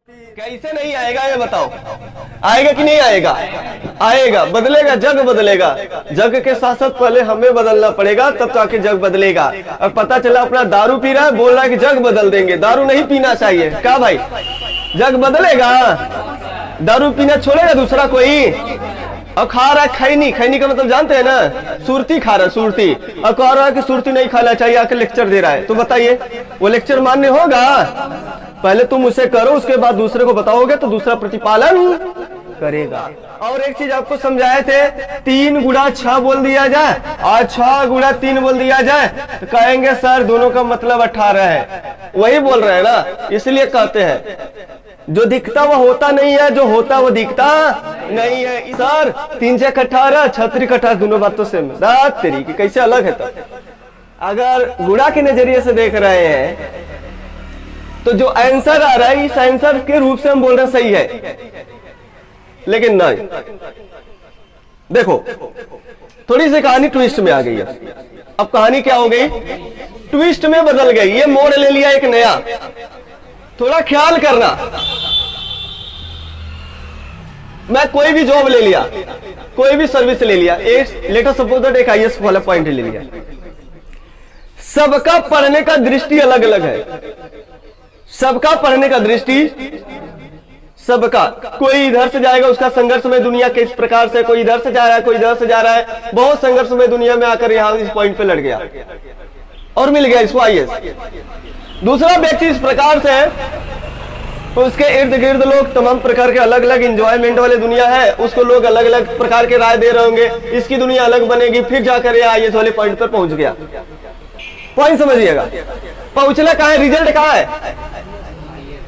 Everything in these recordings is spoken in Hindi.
कैसे नहीं आएगा ये बताओ, आएगा कि नहीं आएगा? आएगा, बदलेगा, जग बदलेगा। जग के साथ साथ पहले हमें बदलना पड़ेगा, तब तो आके जग बदलेगा। और पता चला अपना दारू पी रहा है, बोल रहा है कि जग बदल देंगे। दारू नहीं पीना चाहिए। क्या भाई, जग बदलेगा? दारू पीना छोड़ेगा दूसरा कोई? और खा रहा है खैनी। खैनी का मतलब जानते हैं ना, सुरती खा रहा है, सुरती। और कह रहा है कि सुरती नहीं खाना चाहिए, आके लेक्चर दे रहा है। तो बताइए वो लेक्चर मान्य होगा? पहले तुम उसे करो, उसके बाद दूसरे को बताओगे तो दूसरा प्रतिपालन करेगा। और एक चीज आपको समझाए थे, 3 गुणा 6 बोल दिया जाए और 6 गुणा 3 बोल दिया जाए तो कहेंगे सर दोनों का मतलब 18 है। वही बोल रहे हैं ना, इसलिए कहते हैं जो दिखता वो होता नहीं है, जो होता वो दिखता नहीं है। सर 3 6 18, 36 18, दोनों बात तो सेम है। तरीके कैसे अलग है? तो अगर गुणा के नजरिए से देख रहे हैं तो जो आंसर आ रहा है इस आंसर के रूप से हम बोल रहे हैं सही है, लेकिन नहीं। देखो थोड़ी सी कहानी ट्विस्ट में आ गई है। अब कहानी क्या हो गई? ट्विस्ट में बदल गई। ये मोड़ ले लिया एक नया। थोड़ा ख्याल करना, मैं कोई भी जॉब ले लिया, कोई भी सर्विस ले लिया, लेट अस सपोज दैट एक आईएएस वाला पॉइंट ले लिया। सबका पढ़ने का दृष्टि अलग अलग है। सबका पढ़ने का दृष्टि, सबका, कोई इधर से जाएगा उसका संघर्षमय दुनिया के इस प्रकार से, कोई इधर से जा रहा है, कोई इधर से जा रहा है। बहुत संघर्षमय दुनिया में आकर यहां इस पॉइंट पे लड़ गया और मिल गया इसको आईएएस। दूसरा व्यक्ति इस प्रकार से है, उसके इर्द गिर्द लोग तमाम प्रकार के अलग अलग इंजॉयमेंट वाले दुनिया है, उसको लोग अलग अलग प्रकार के राय दे रहे होंगे, इसकी दुनिया अलग बनेगी, फिर जाकर ये आईएएस वाले पॉइंट पर पहुंच गया। पॉइंट समझिएगा, पहुंचना कहां है, रिजल्ट कहां है?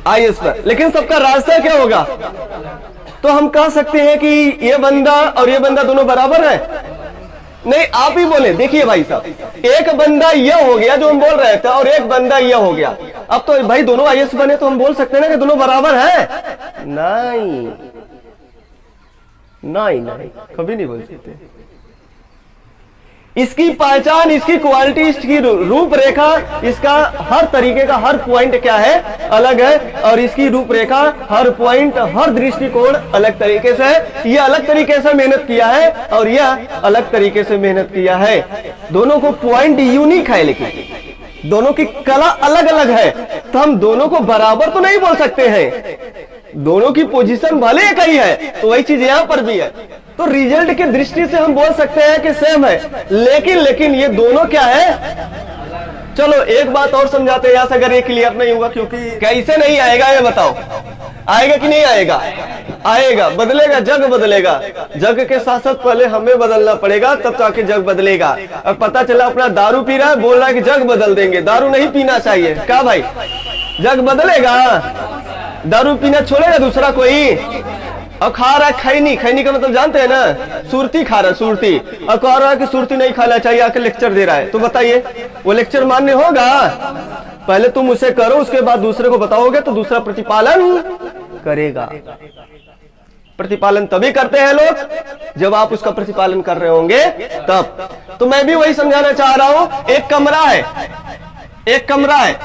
आईएएस पर। लेकिन सबका रास्ता क्या होगा? तो हम कह सकते हैं कि ये बंदा और ये बंदा दोनों बराबर है? नहीं, आप ही बोले। देखिए भाई साहब, एक बंदा यह हो गया जो हम बोल रहे थे और एक बंदा यह हो गया। अब तो भाई दोनों आईएएस बने तो हम बोल सकते हैं ना कि दोनों बराबर है? नहीं नहीं नहीं, कभी नहीं बोल सकते। इसकी पहचान, इसकी क्वालिटी, इसकी रूपरेखा, इसका हर तरीके का हर पॉइंट क्या है, अलग है। और इसकी रूपरेखा, हर पॉइंट, हर दृष्टिकोण अलग तरीके से है। यह अलग तरीके से मेहनत किया है और यह अलग तरीके से मेहनत किया है। दोनों को पॉइंट यूनिक है, लेकिन दोनों की कला अलग अलग है। तो हम दोनों को बराबर तो नहीं बोल सकते हैं। दोनों की पोजीशन भले एक ही है, तो वही चीज यहां पर भी है। तो रिजल्ट की दृष्टि से हम बोल सकते हैं कि सेम है, लेकिन ये दोनों क्या है? चलो एक बात और समझाते हैं यहां से, अगर ये क्लियर नहीं हुआ। क्योंकि कैसे नहीं आएगा ये बताओ, आएगा कि नहीं आएगा? आएगा, बदलेगा, जग बदलेगा। जग के साथ साथ पहले हमें बदलना पड़ेगा, तब तो आके जग बदलेगा। और पता चला अपना दारू पी रहा है, बोल रहा है कि जग बदल देंगे। दारू नहीं पीना चाहिए। क्या भाई, जग बदलेगा? दारू पीना छोड़ेगा दूसरा कोई? और खा रहा है खैनी। खैनी का मतलब जानते हैं ना, सुरती खा रहा है, सुरती। और कह रहा है कि सुरती नहीं खाना चाहिए, आके लेक्चर दे रहा है। तो बताइए वो लेक्चर मान्य होगा? पहले तुम उसे करो, उसके बाद दूसरे को बताओगे तो दूसरा प्रतिपालन करेगा। प्रतिपालन तभी करते हैं लोग जब आप उसका प्रतिपालन कर रहे होंगे तब। तो मैं भी वही समझाना चाह रहा हूं। एक कमरा है, एक कमरा है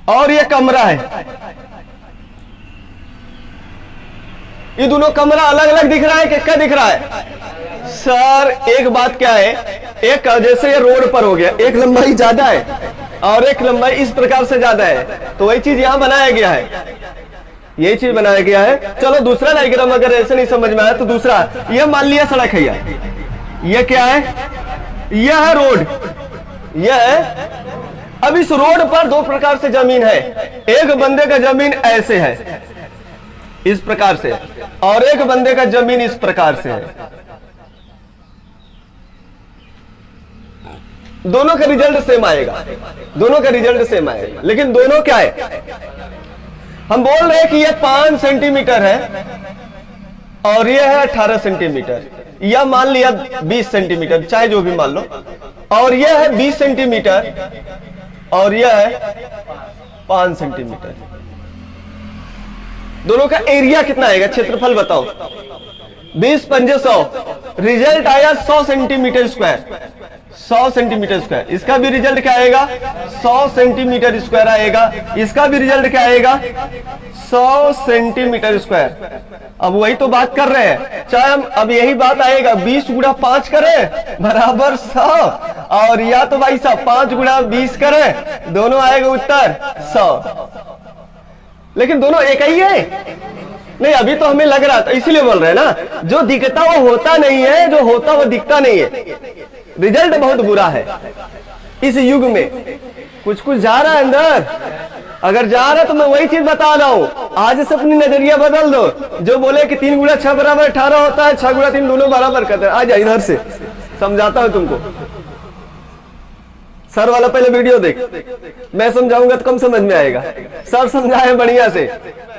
और ये कमरा है। ये दोनों कमरा अलग अलग दिख रहा है कि क्या दिख रहा है? सर एक बात क्या है, एक जैसे ये रोड पर हो गया, एक लंबाई ज्यादा है और एक लंबाई इस प्रकार से ज्यादा है। तो वही चीज यहां बनाया गया है, यही चीज बनाया गया है। चलो दूसरा डायग्राम अगर ऐसे नहीं समझ में आया तो दूसरा, यह मान लिया सड़क है, यह क्या है? यह है रोड, यह है। अब इस रोड पर 2 प्रकार से जमीन है। एक बंदे का जमीन ऐसे है, इस प्रकार से, और एक बंदे का जमीन इस प्रकार से है। दोनों का रिजल्ट सेम आएगा, दोनों का रिजल्ट सेम आएगा। लेकिन दोनों क्या है? हम बोल रहे हैं कि यह 5 सेंटीमीटर है और यह है 18 सेंटीमीटर, या मान लिया 20 सेंटीमीटर, चाहे जो भी मान लो। और यह है 20 सेंटीमीटर और यह है 5 सेंटीमीटर। दोनों का एरिया कितना आएगा? क्षेत्रफल बताओ। 20 पंजे 100, रिजल्ट आया 100 सेंटीमीटर स्क्वायर। 100 centimetre square. इसका भी रिजल्ट क्या आएगा? 100 सेंटीमीटर स्क्वायर आएगा। इसका भी रिजल्ट क्या आएगा? 100 सेंटीमीटर स्क्वायर। अब वही तो बात कर रहे हैं, चाहे हम अब यही बात आएगा 20 गुणा 5 करें बराबर 100, और या तो भाई साहब 5 गुणा 20 करें, दोनों आएगा उत्तर 100। लेकिन दोनों एक ही है नहीं, अभी तो हमें लग रहा था, इसीलिए बोल रहे हैं ना, जो दिखता वो होता नहीं है, जो होता वो दिखता नहीं है। रिजल्ट बहुत बुरा है इस युग में। कुछ कुछ जा रहा है अंदर, अगर जा रहा है तो मैं वही चीज बता रहा हूं, आज से अपनी नजरिया बदल दो। जो बोले कि 3 गुणा 6 बराबर 18 होता है, 6 गुणा 3 दोनों बराबर करते हैं, आ जा इधर से समझाता हूं तुमको। सर वाला पहले वीडियो देख, मैं समझाऊंगा तो कम समझ में आएगा। सर समझाए बढ़िया से,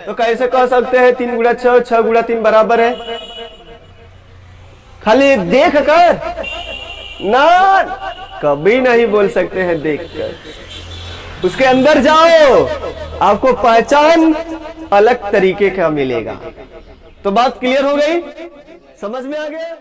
तो कैसे कह सकते हैं 3 गुणा 6, 6 गुणा 3 बराबर है? खाली देख कर ना, कभी नहीं बोल सकते हैं देख कर, उसके अंदर जाओ, आपको पहचान अलग तरीके का मिलेगा। तो बात क्लियर हो गई, समझ में आ गया?